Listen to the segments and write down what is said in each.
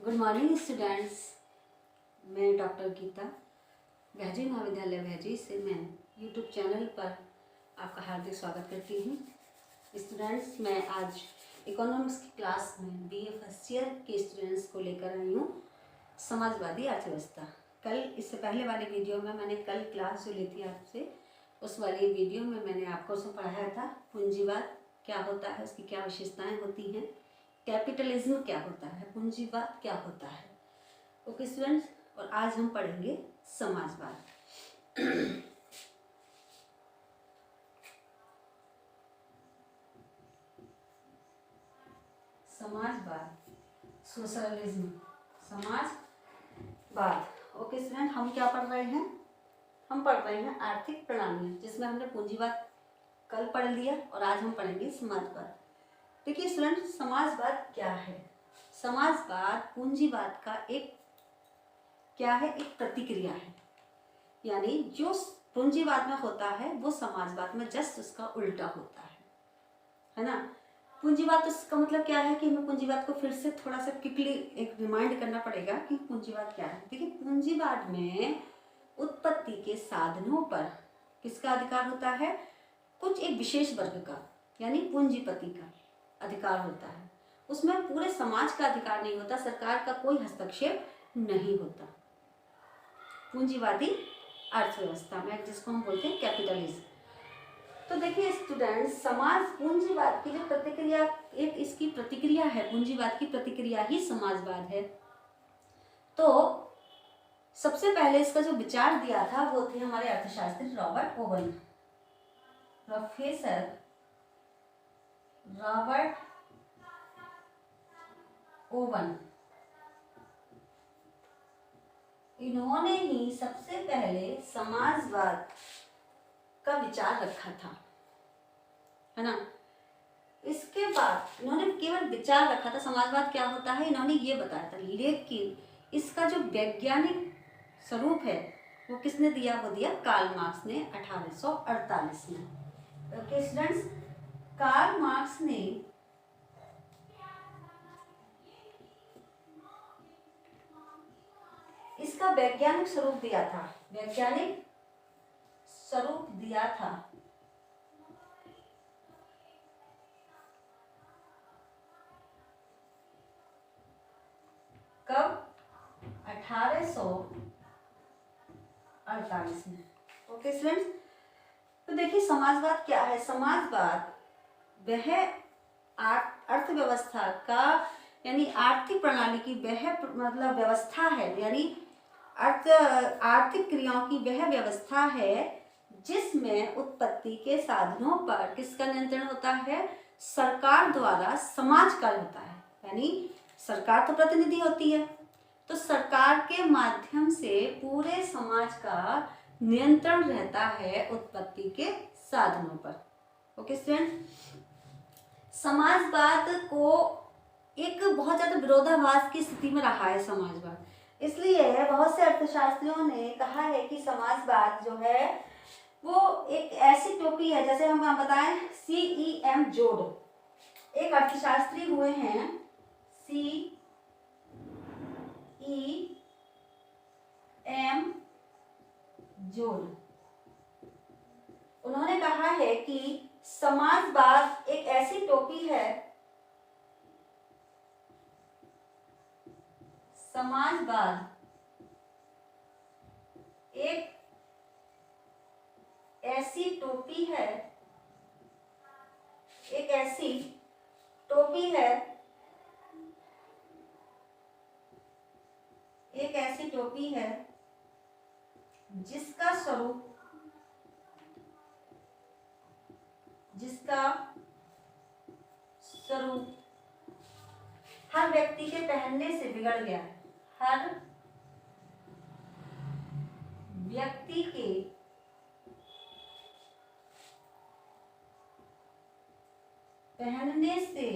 Good morning students. मैं doctor Gita भैजी महाविद्यालय भैजी से मैं यूट्यूब चैनल पर आपका हार्दिक स्वागत करती हूँ। स्टूडेंट्स, मैं आज इकोनॉमिक्स की क्लास में बीए फर्स्ट ईयर के स्टूडेंट्स को लेकर आई हूँ समाजवादी अर्थव्यवस्था। कल इससे पहले वाली वीडियो में मैंने कल क्लास जो ली थी आपसे, उस वाली वीडियो में मैंने आपको उसमें पढ़ाया था पूंजीवाद क्या होता है, उसकी क्या विशेषताएँ होती हैं, कैपिटलिज्म क्या होता है, पूंजीवाद क्या होता है। ओके स्टूडेंट्स, और आज हम पढ़ेंगे समाजवाद। समाजवाद, सोशलिज्म, समाजवाद। ओके स्टूडेंट, हम क्या पढ़ रहे हैं? हम पढ़ रहे हैं आर्थिक प्रणाली, जिसमें हमने पूंजीवाद कल पढ़ लिया और आज हम पढ़ेंगे समाजवाद। देखिए स्टूडेंट, समाजवाद क्या है? समाजवाद पूंजीवाद का एक क्या है? एक प्रतिक्रिया है। यानी जो पूंजीवाद में होता है वो समाजवाद में जस्ट उसका उल्टा होता है ना। पूंजीवाद तो इसका मतलब क्या है कि हमें पूंजीवाद को फिर से थोड़ा सा क्विकली एक रिमाइंड करना पड़ेगा कि पूंजीवाद क्या है। देखिए, पूंजीवाद में उत्पत्ति के साधनों पर किसका अधिकार होता है? कुछ एक विशेष वर्ग का, यानी पूंजीपति का अधिकार होता है। उसमें पूरे समाज का अधिकार नहीं होता, सरकार का कोई हस्तक्षेप नहीं होता। पूंजीवादी अर्थव्यवस्था में, जिसको हम बोलते हैं कैपिटलिज्म। तो देखिए स्टूडेंट, समाज पूंजीवाद की जो प्रतिक्रिया, एक इसकी प्रतिक्रिया है, पूंजीवाद की प्रतिक्रिया ही समाजवाद है। तो सबसे पहले इसका जो विचार दिया था वो थे हमारे अर्थशास्त्री Robert oven, professor Robert oven. इन्होंने ही सबसे पहले समाजवाद का विचार रखा था, है ना। इसके बाद इन्होंने केवल विचार रखा था, समाजवाद क्या होता है इन्होंने ये बताया था, लेकिन इसका जो वैज्ञानिक स्वरूप है वो किसने दिया? वो दिया कार्ल मार्क्स ने 1848 में। ओके स्टूडेंट्स, कार्ल मार्क्स ने इसका वैज्ञानिक स्वरूप दिया था, वैज्ञानिक स्वरूप दिया था। कब? 1848 में। ओके स्टूडेंट्स, तो देखिए समाजवाद क्या है? समाजवाद वह अर्थव्यवस्था का, यानी आर्थिक प्रणाली की वह मतलब व्यवस्था है, यानी आर्थिक क्रियाओं की वह व्यवस्था है जिसमें उत्पत्ति के साधनों पर किसका नियंत्रण होता है? सरकार द्वारा समाज का होता है। यानी सरकार तो प्रतिनिधि होती है, तो सरकार के माध्यम से पूरे समाज का नियंत्रण रहता है उत्पत्ति के साधनों पर। ओके स्टूडेंट, समाजवाद को एक बहुत ज्यादा विरोधाभास की स्थिति में रहा है समाजवाद, इसलिए बहुत से अर्थशास्त्रियों ने कहा है कि समाजवाद जो है वो एक ऐसी टोपी है, जैसे हम बताएं CEM जोड, एक अर्थशास्त्री हुए हैं CEM जोड। उन्होंने कहा है कि समाजवाद एक ऐसी टोपी है, समाजवाद एक ऐसी टोपी है, एक ऐसी टोपी है, एक ऐसी टोपी है जिसका स्वरूप हर व्यक्ति के पहनने से बिगड़ गया है, हर व्यक्ति के पहनने से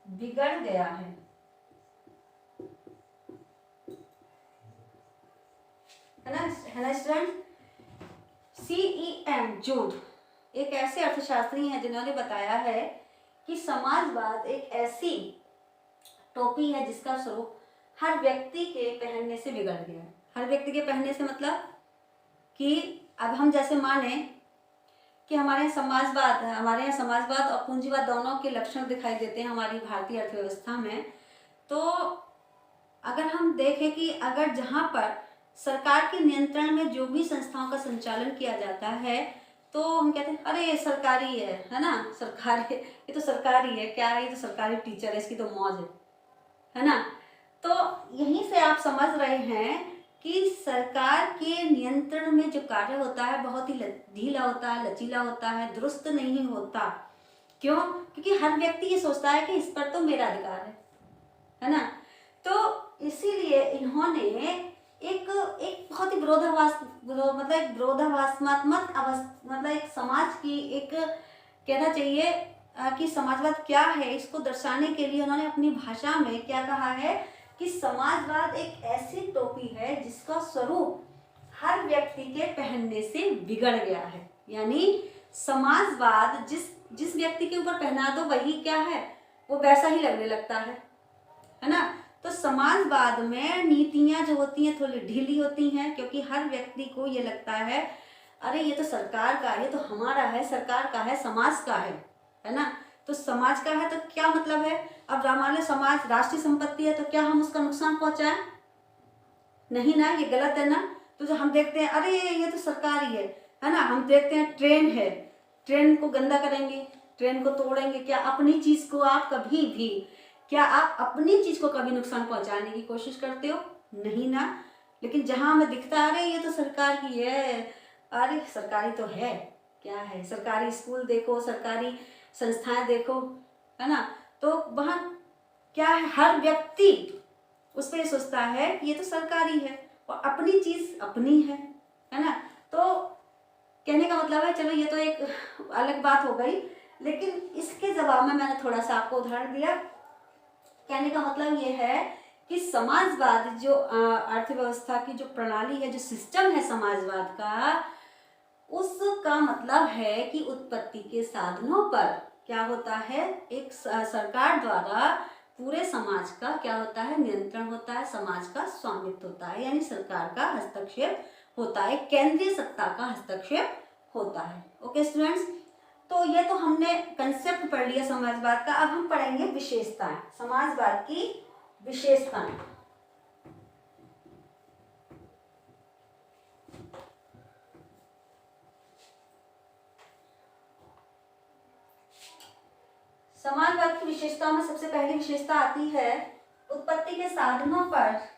बिगड़ गया है ना स्टूडेंट। CEM जोड एक ऐसे अर्थशास्त्री हैं जिन्होंने बताया है कि समाजवाद एक ऐसी टोपी है जिसका स्वरूप हर व्यक्ति के पहनने से बिगड़ गया है। हर व्यक्ति के पहनने से मतलब कि अब हम जैसे माने कि हमारे यहाँ समाजवाद और पूंजीवाद दोनों के लक्षण दिखाई देते हैं हमारी भारतीय अर्थव्यवस्था में। तो अगर हम देखें कि अगर जहाँ पर सरकार के नियंत्रण में जो भी संस्थाओं का संचालन किया जाता है तो हम कहते हैं अरे ये सरकारी है ना, सरकारी, ये तो सरकारी है, क्या है, ये तो सरकारी टीचर है, इसकी तो मौज है ना। तो यहीं से आप समझ रहे हैं कि सरकार के नियंत्रण में जो कार्य होता है बहुत ही ढीला होता है, लचीला होता है, दुरुस्त नहीं होता। क्यों? क्योंकि हर व्यक्ति ये सोचता है कि इस पर तो मेरा अधिकार है ना। तो इसीलिए इन्होंने एक बहुत ही विरोधाभासात्मक मतलब एक समाज की एक कहना चाहिए कि समाजवाद क्या है, इसको दर्शाने के लिए उन्होंने अपनी भाषा में क्या कहा है कि समाजवाद एक ऐसी टोपी है जिसका स्वरूप हर व्यक्ति के पहनने से बिगड़ गया है। यानी समाजवाद जिस व्यक्ति के ऊपर पहना दो वही क्या है, वो वैसा ही लगने लगता है ना। तो समाजवाद में नीतियां जो होती हैं थोड़ी ढीली होती हैं, क्योंकि हर व्यक्ति को ये लगता है अरे ये तो सरकार का है, ये तो हमारा है, सरकार का है, समाज का है ना। तो समाज का है तो क्या मतलब है, अब मान लो समाज राष्ट्रीय संपत्ति है तो क्या हम उसका नुकसान पहुंचाएं? नहीं ना, ये गलत है ना। तो जो हम देखते हैं अरे ये तो सरकारी है ना, हम देखते हैं ट्रेन है, ट्रेन को गंदा करेंगे, ट्रेन को तोड़ेंगे, क्या अपनी चीज को आप कभी भी नुकसान पहुंचाने की कोशिश करते हो? नहीं ना। लेकिन जहां हमें दिखता है अरे ये तो सरकार की है, अरे सरकारी तो है, क्या है, सरकारी स्कूल देखो, सरकारी संस्थाएं देखो, है ना। तो वहां क्या है, हर व्यक्ति उस पर सोचता है कि ये तो सरकारी है और अपनी चीज अपनी है ना। तो कहने का मतलब है, चलो ये तो एक अलग बात हो गई, लेकिन इसके जवाब में मैंने थोड़ा सा आपको उदाहरण दिया। कहने का मतलब ये है कि समाजवाद जो अर्थव्यवस्था की जो प्रणाली है, जो सिस्टम है समाजवाद का, उसका मतलब है कि उत्पत्ति के साधनों पर क्या होता है, एक सरकार द्वारा पूरे समाज का क्या होता है, नियंत्रण होता है, समाज का स्वामित्व होता है, यानी सरकार का हस्तक्षेप होता है, केंद्रीय सत्ता का हस्तक्षेप होता है। ओके स्टूडेंट्स, तो ये तो हमने कंसेप्ट पढ़ लिया समाजवाद का। अब हम पढ़ेंगे विशेषताएं, समाजवाद की विशेषताएं। समाजवाद की विशेषताओं में सबसे पहली विशेषता आती है उत्पत्ति के साधनों पर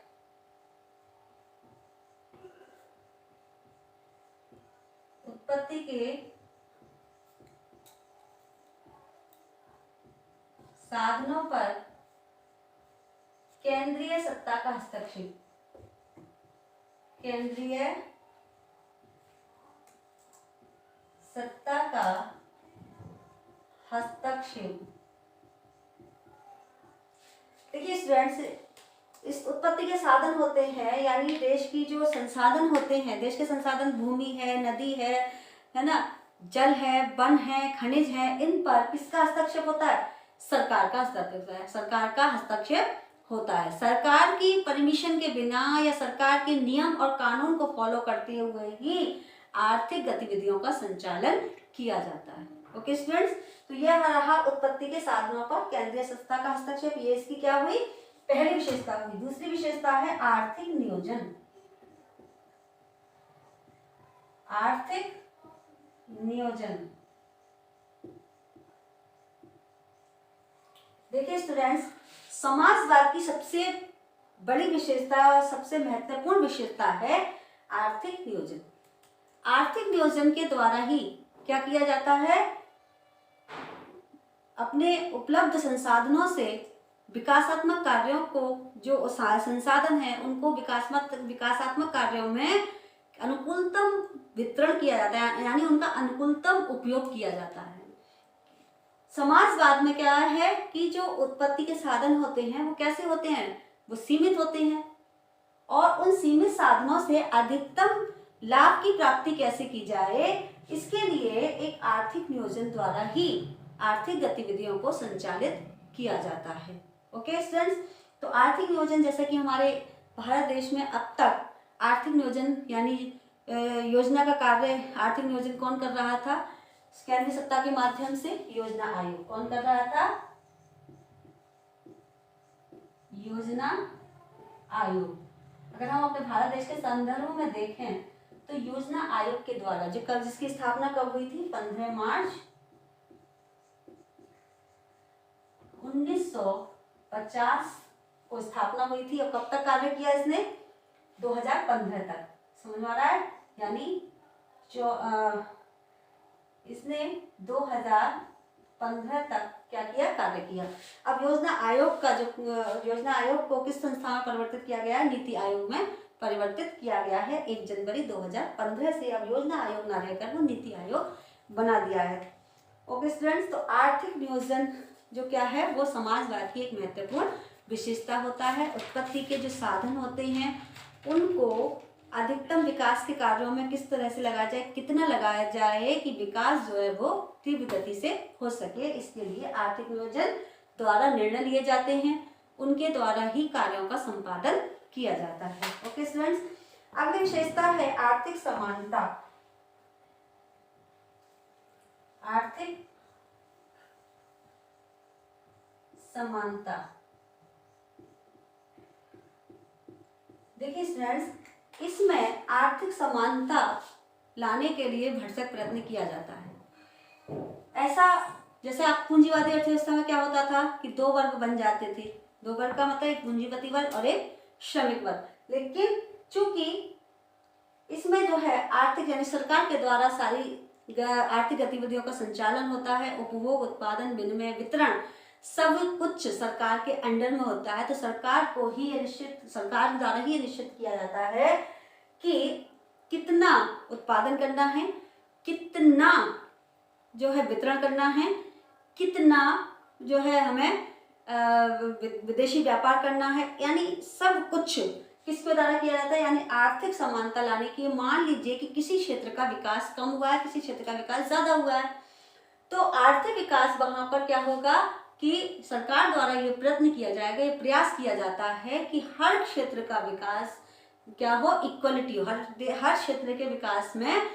केंद्रीय सत्ता का हस्तक्षेप। केंद्रीय सत्ता का हस्तक्षेप। देखिए स्टूडेंट्स, इस उत्पत्ति के साधन होते हैं, यानी देश की जो संसाधन होते हैं, देश के संसाधन भूमि है, नदी है ना, जल है, वन है, खनिज है, इन पर किसका हस्तक्षेप होता है? सरकार का हस्तक्षेप होता है। सरकार का हस्तक्षेप होता है। सरकार की परमिशन के बिना या सरकार के नियम और कानून को फॉलो करते हुए ही आर्थिक गतिविधियों का संचालन किया जाता है। ओके स्टूडेंट्स, तो यह रहा उत्पत्ति के साधनों पर केंद्रीय सत्ता का हस्तक्षेप। ये इसकी क्या हुई? पहली विशेषता हुई। दूसरी विशेषता है आर्थिक नियोजन। आर्थिक नियोजन। देखिए स्टूडेंट्स, समाजवाद की सबसे बड़ी विशेषता, सबसे महत्वपूर्ण विशेषता है आर्थिक नियोजन। आर्थिक नियोजन के द्वारा ही क्या किया जाता है? अपने उपलब्ध संसाधनों से विकासात्मक कार्यों को, जो संसाधन है उनको विकासात्मक कार्यों में अनुकूलतम वितरण किया जाता है, यानी उनका अनुकूलतम उपयोग किया जाता है। समाजवाद में क्या है कि जो उत्पत्ति के साधन होते हैं वो कैसे होते हैं? वो सीमित होते हैं, और उन सीमित साधनों से अधिकतम लाभ की प्राप्ति कैसे की जाए, इसके लिए एक आर्थिक नियोजन द्वारा ही आर्थिक गतिविधियों को संचालित किया जाता है। ओके स्टूडेंट्स, तो आर्थिक नियोजन जैसे कि हमारे भारत देश में अब तक आर्थिक नियोजन यानी योजना का कार्य आर्थिक नियोजन कौन कर रहा था? केंद्रीय सत्ता के माध्यम से योजना आयोग। कौन कर रहा था? योजना आयोग। अगर हम अपने भारत देश के संदर्भ में देखें तो योजना आयोग के द्वारा जिसकी स्थापना कब हुई थी? 15 मार्च 1950 को स्थापना हुई थी। और कब तक कार्य किया इसने? 2015 तक। समझ में आ रहा है? यानी जो इसने 2015 तक क्या किया? कार्य किया। अब योजना आयोग का योजना आयोग को किस संस्था में परिवर्तित किया गया है? नीति आयोग में परिवर्तित किया गया है 1 जनवरी 2015 से। अब योजना आयोग ना रहकर वो नीति आयोग बना दिया है। ओके स्टूडेंट्स, तो आर्थिक नियोजन जो क्या है वो समाजवाद की एक महत्वपूर्ण विशेषता होता है। उत्पत्ति के जो साधन होते हैं उनको अधिकतम विकास के कार्यों में किस तरह से लगाया जाए, कितना लगाया जाए कि विकास जो है वो तीव्र गति से हो सके, इसके लिए आर्थिक नियोजन द्वारा निर्णय लिए जाते हैं। उनके द्वारा ही कार्यों का संपादन किया जाता है। ओके स्टूडेंट्स, अगली विशेषता है आर्थिक समानता। आर्थिक समानता। देखिए स्टूडेंट्स, इसमें आर्थिक समानता लाने के लिए भरसक प्रयत्न किया जाता है। ऐसा जैसे आप पूंजीवादी अर्थव्यवस्था में क्या होता था कि 2 वर्ग बन जाते थे। 2 वर्ग का मतलब एक पूंजीपति वर्ग और एक श्रमिक वर्ग। लेकिन चूंकि इसमें जो है आर्थिक यानी सरकार के द्वारा सारी आर्थिक गतिविधियों का संचालन होता है, उपभोग, उत्पादन, विनिमय, वितरण सब कुछ सरकार के अंडर में होता है। तो सरकार द्वारा ही निश्चित किया जाता है कि कितना उत्पादन करना है, कितना जो है वितरण करना है, कितना जो है हमें विदेशी व्यापार करना है, यानी सब कुछ किसके द्वारा किया जाता है? यानी आर्थिक समानता लाने की। मान लीजिए कि किसी क्षेत्र का विकास कम हुआ है, किसी क्षेत्र का विकास ज्यादा हुआ है, तो आर्थिक विकास वहां पर क्या होगा कि सरकार द्वारा ये प्रयत्न किया जाएगा, ये प्रयास किया जाता है कि हर क्षेत्र का विकास क्या हो? इक्वलिटी हो। हर क्षेत्र के विकास में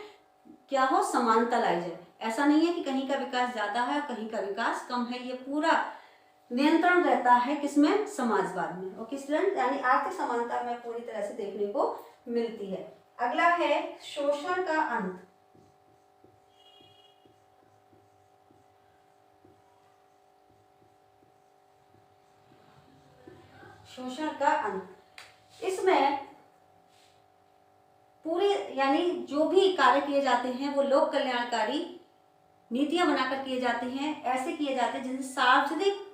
क्या हो? समानता लाई जाए। ऐसा नहीं है कि कहीं का विकास ज्यादा है और कहीं का विकास कम है। ये पूरा नियंत्रण रहता है किसमें? समाजवाद में। ओके स्टूडेंट, यानी आर्थिक समानता में पूरी तरह से देखने को मिलती है। अगला है शोषण का अंत। शोषण का अंत। इसमें पूरे यानी जो भी कार्य किए जाते हैं वो लोक कल्याणकारी नीतियां बनाकर किए जाते हैं। ऐसे किए जाते हैं जिनसे सार्वजनिक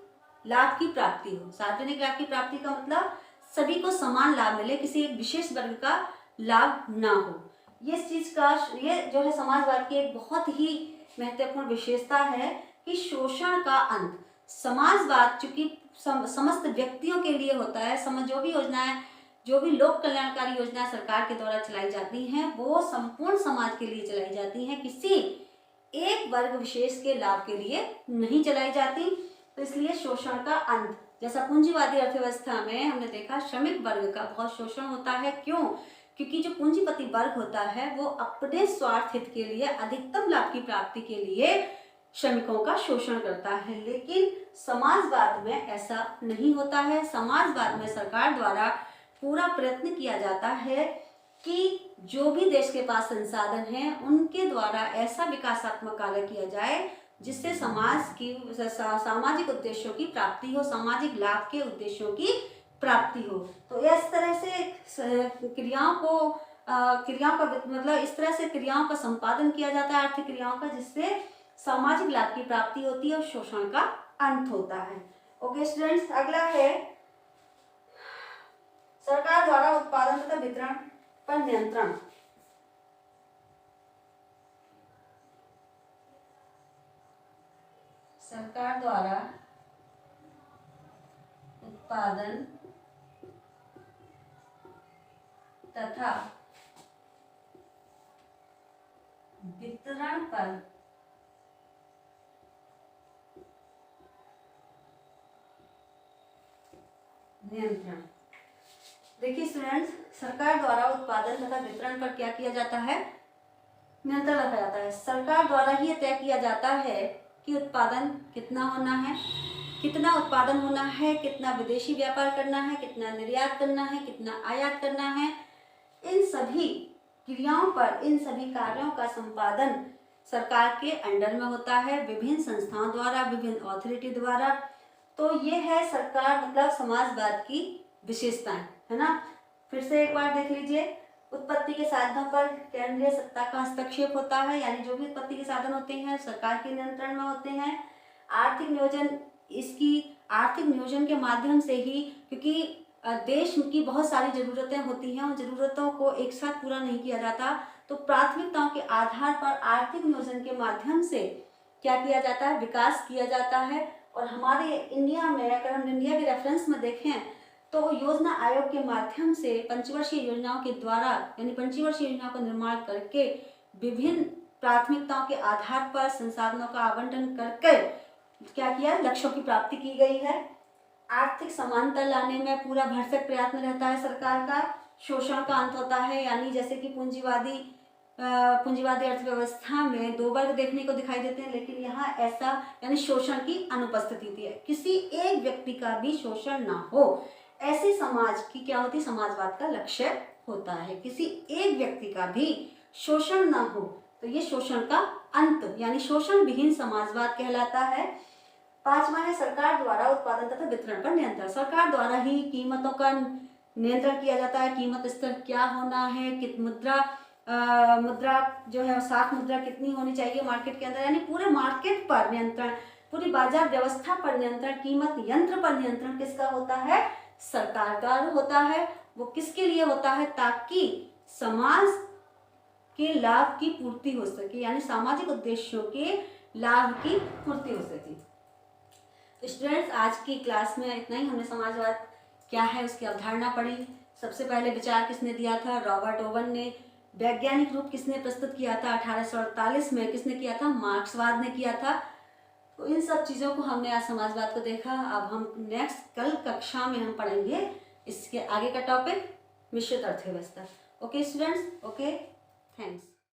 लाभ की प्राप्ति हो। सार्वजनिक लाभ की प्राप्ति का मतलब सभी को समान लाभ मिले, किसी एक विशेष वर्ग का लाभ ना हो। ये जो है समाजवाद की एक बहुत ही महत्वपूर्ण विशेषता है कि शोषण का अंत। समाजवाद चूंकि समस्त व्यक्तियों के लिए होता है, जो भी लोक कल्याणकारी योजनाएं सरकार के द्वारा चलाई जाती हैं वो संपूर्ण समाज के लिए चलाई जाती हैं, किसी एक वर्ग विशेष के लाभ के लिए नहीं चलाई जाती। तो इसलिए शोषण का अंत, जैसा पूंजीवादी अर्थव्यवस्था में हमने देखा श्रमिक वर्ग का बहुत शोषण होता है। क्यों? क्योंकि जो पूंजीपति वर्ग होता है वो अपने स्वार्थ हित के लिए, अधिकतम लाभ की प्राप्ति के लिए श्रमिकों का शोषण करता है। लेकिन समाजवाद में ऐसा नहीं होता है। समाजवाद में सरकार द्वारा पूरा प्रयत्न किया जाता है कि जो भी देश के पास संसाधन हैं उनके द्वारा ऐसा विकासात्मक कार्य किया जाए जिससे समाज की सामाजिक उद्देश्यों की प्राप्ति हो, सामाजिक लाभ के उद्देश्यों की प्राप्ति हो। तो इस तरह से क्रियाओं का संपादन किया जाता है, आर्थिक क्रियाओं का, जिससे सामाजिक लाभ की प्राप्ति होती है और शोषण का अंत होता है। ओके स्टूडेंट्स, अगला है सरकार द्वारा उत्पादन तथा वितरण पर नियंत्रण। सरकार द्वारा उत्पादन तथा वितरण पर नियंत्रण। देखिए स्टूडेंट्स, सरकार द्वारा उत्पादन तथा वितरण पर क्या किया जाता है? नियंत्रण रखा जाता है। सरकार द्वारा ही यह तय किया जाता है कि उत्पादन कितना होना है, कितना उत्पादन होना है, कितना विदेशी व्यापार करना है, कितना निर्यात करना है, कितना आयात करना है। इन सभी क्रियाओं पर, इन सभी कार्यों का संपादन सरकार के अंडर में होता है, विभिन्न संस्थाओं द्वारा, विभिन्न अथॉरिटी द्वारा। तो ये है सरकार मतलब समाजवाद की विशेषताएं, है ना। फिर से एक बार देख लीजिए, उत्पत्ति के साधनों पर केंद्रीय सत्ता का हस्तक्षेप होता है, यानी जो भी उत्पत्ति के साधन होते हैं सरकार के नियंत्रण में होते हैं। आर्थिक नियोजन, इसकी आर्थिक नियोजन के माध्यम से ही, क्योंकि देश की बहुत सारी जरूरतें होती हैं, उन जरूरतों को एक साथ पूरा नहीं किया जाता, तो प्राथमिकताओं के आधार पर आर्थिक नियोजन के माध्यम से क्या किया जाता है? विकास किया जाता है। और हमारे इंडिया में, अगर हम इंडिया के रेफरेंस में देखें तो योजना आयोग के माध्यम से पंचवर्षीय योजनाओं के द्वारा, यानी पंचवर्षीय योजनाओं का निर्माण करके विभिन्न प्राथमिकताओं के आधार पर संसाधनों का आवंटन करके क्या किया? लक्ष्यों की प्राप्ति की गई है। आर्थिक समानता लाने में पूरा भरसक प्रयत्न रहता है सरकार का। शोषण का अंत होता है, यानी जैसे कि पूंजीवादी अर्थव्यवस्था में दो वर्ग देखने को दिखाई देते हैं, लेकिन यहाँ ऐसा, यानी शोषण की अनुपस्थिति थी, किसी एक व्यक्ति का भी शोषण ना हो, ऐसे समाज की क्या होती? समाजवाद का लक्ष्य होता है। किसी एक व्यक्ति का भी शोषण ना हो, तो ये शोषण का अंत, यानी शोषण विहीन समाजवाद कहलाता है। पांचवा है सरकार द्वारा उत्पादन तथा वितरण पर नियंत्रण। सरकार द्वारा ही कीमतों का नियंत्रण किया जाता है। कीमत स्तर क्या होना है, मुद्रा जो है साख मुद्रा कितनी होनी चाहिए मार्केट के अंदर, यानी पूरे मार्केट पर नियंत्रण, पूरी बाजार व्यवस्था पर नियंत्रण, कीमत यंत्र पर नियंत्रण किसका होता है? सरकार द्वारा होता है। वो किसके लिए होता है? ताकि समाज के लाभ की पूर्ति हो सके, यानी सामाजिक उद्देश्यों के लाभ की पूर्ति हो सके। तो स्टूडेंट्स, आज की क्लास में इतना ही। हमने समाजवाद क्या है उसकी अवधारणा पढ़ी। सबसे पहले विचार किसने दिया था? रॉबर्ट ओवन ने। वैज्ञानिक रूप किसने प्रस्तुत किया था? 1848 में। किसने किया था? मार्क्सवाद ने किया था। तो इन सब चीज़ों को हमने आज समाजवाद को देखा। अब हम नेक्स्ट कल कक्षा में हम पढ़ेंगे इसके आगे का टॉपिक, मिश्रित अर्थव्यवस्था। Okay students, okay, thanks.